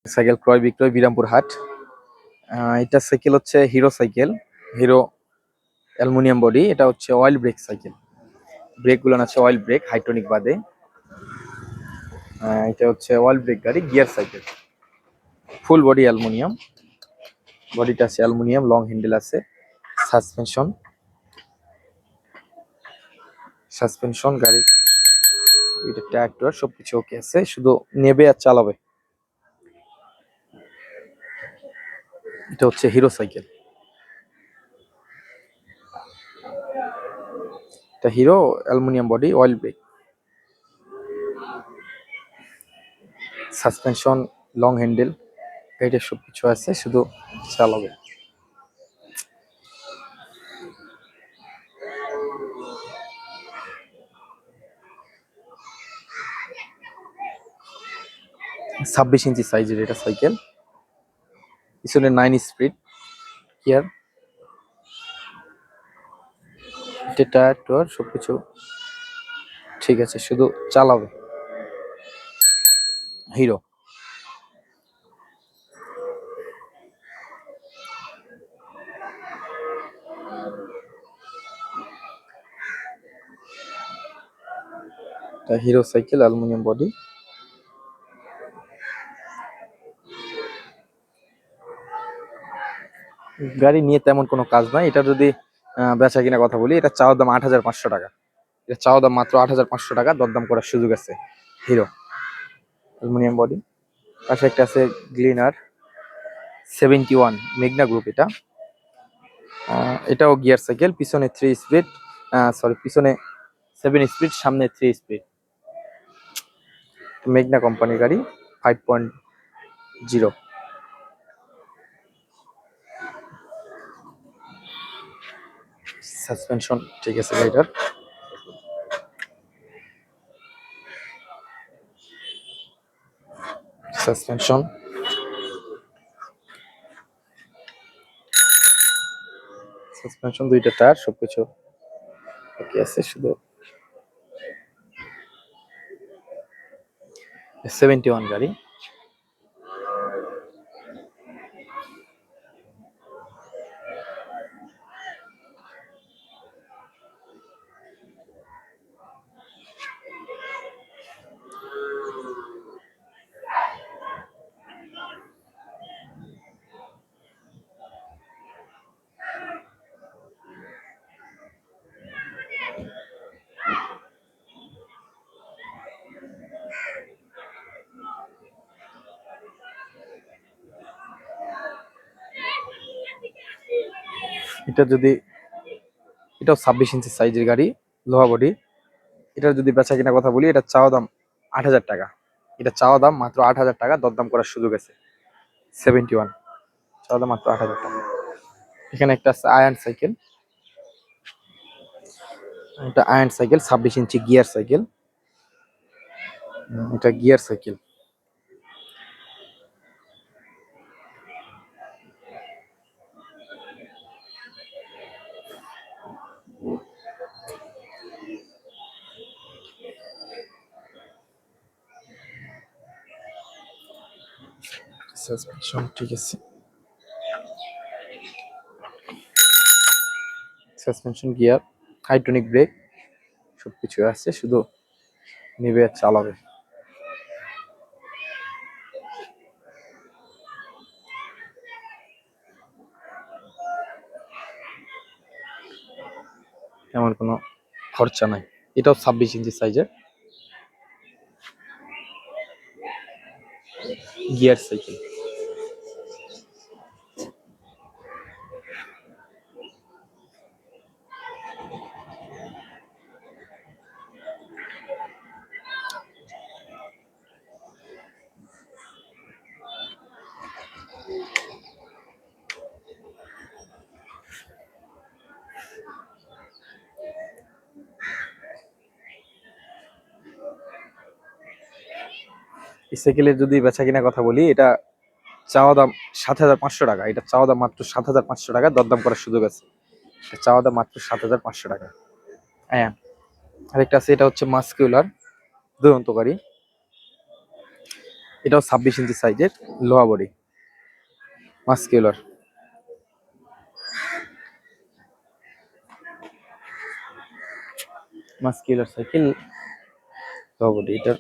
Cycle ক্রয় বিক্রয় বিরামপুর হাট। এটা সাইকেল হচ্ছে hero cycle, hero aluminium body. এটা হচ্ছে অয়েল ব্রেক সাইকেল, ব্রেক গুলো আছে অয়েল ব্রেক হাইড্রোলিক বাদে। এটা হচ্ছে অয়েল ব্রেক গাড়ি, gear cycle, full body aluminium, বডিটা আছে অ্যালুমিনিয়াম, লং হ্যান্ডেল আছে, সাসপেনশন সাসপেনশন গাড়ি, এটা ট্র্যাক্টর সবকিছু ওকে আছে, শুধু নেবে আর চালাবে। এটা হচ্ছে হিরো সাইকেল, এটা hero aluminium body oil brake, suspension, long handle, এটা সবকিছু আছে, শুধু চালাবে। ছাব্বিশ ইঞ্চি সাইজের এটা সাইকেল, পিছনে 9 স্পিড গিয়ার, ট্র্যাক্টর সবকিছু ঠিক আছে, শুধু চালাবে। Hero hero cycle aluminium body. গাড়ি নিয়ে তেমন কোনো কাজ নাই। এটা যদি বেচা কিনা কথা বলি, এটা চাওয়া দাম ৮৫০০ টাকা, এটা চাওয়া দাম মাত্র ৮৫০০ টাকা, দরদাম করার সুযোগ আছে। Hero aluminium body. পাশে একটা আছে গ্লিনার 71 মেঘনা গ্রুপ, এটাও গিয়ার সাইকেল, পিছনে 3 স্পিড, পিছনে 7 স্পিড, সামনে 3 স্পিড, মেঘনা কোম্পানির গাড়ি 5.0। সাসপেনশন ঠিক আছে গাড়িটার, সাসপেনশন সাসপেনশন দুইটা টায়ার সবকিছু ওকে আছে, শুধু 71 গাড়ি। এটা যদি, এটাও 26 ইঞ্চি সাইজের গাড়ি, লোহা বডি। এটার যদি বেচা কিনা কথা বলি, এটা চাওয়া দাম ৮০০০ টাকা, এটা চাওয়া দাম মাত্র ৮০০০ টাকা, দরদাম করার সুযোগ আছে। 71 চাওয়া দাম মাত্র ৮০০০ টাকা। এখানে একটা আছে আয়রন সাইকেল, এটা আয়রন সাইকেল 26 ইঞ্চি গিয়ার সাইকেল, এটা গিয়ার সাইকেল। সাসপেনশন ঠিক আছে, সাসপেনশন, গিয়ার, হাইড্রোলিক ব্রেক সবকিছু আছে, শুধু নেবে আর চালাবে। এমন কোনো খরচা নাই। এটাও 26 ইঞ্চি সাইজের গিয়ার সাইকেল। এই সাইকেলের যদি বেচা কিনা কথা বলি, এটা চাওয়া দাম ৭৫০০ টাকা, এটা চাওয়া দাম মাত্র ৭৫০০ টাকা, দরদাম করার সুযোগ আছে। চাওয়া দাম মাত্র ৭৫০০ টাকা। হ্যাঁ, আরেকটা আছে, এটা হচ্ছে মাস্কিউলার দুরন্তকারী, এটাও 26 ইঞ্চি সাইজের লোহা বডি, মাস্কিউলার। মাস্কিউলার সাইকেল, লোহা বডি। এটার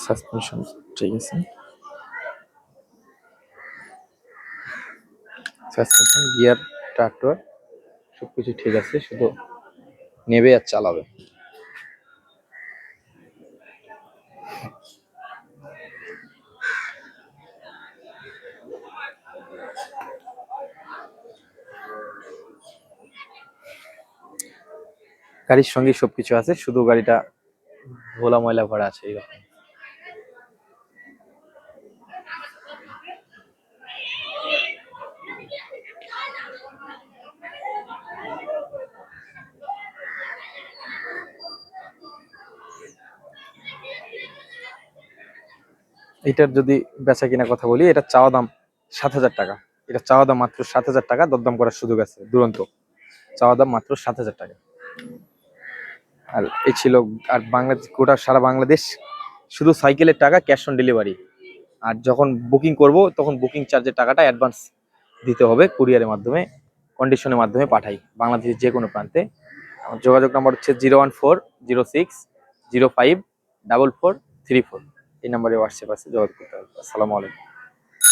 সাসপেনশন ঠিক আছে, সাসপেনশন, গিয়ার, ট্রাক্টর সবকিছু ঠিক আছে, শুধু নেবে আর চালাবে। গাড়ির সঙ্গে সবকিছু আছে, শুধু গাড়িটা ভোলা ময়লা ভরা আছে এরকম। এটার যদি বেচা কিনা কথা বলি, এটা চাওয়া দাম 7,000 টাকা। এটা চাওয়া দাম মাত্র 7,000 টাকা, দরদাম করার সুযোগ আছে। দুরন্ত চাওয়া দাম মাত্র 7,000 টাকা। আর এই ছিল, আর বাংলাদেশ, গোটা সারা বাংলাদেশ শুধু সাইকেলের টাকা ক্যাশ অন ডেলিভারি। আর যখন বুকিং করব তখন বুকিং চার্জের টাকাটা অ্যাডভান্স দিতে হবে, কুরিয়ারের মাধ্যমে, কন্ডিশনের মাধ্যমে পাঠাই বাংলাদেশের যে কোনো প্রান্তে। আমার যোগাযোগ নাম্বার হচ্ছে 01406054434। এই নাম্বারে হোয়াটসঅ্যাপ আছে, যোগাযোগ করতে হবে। আসসালামু আলাইকুম।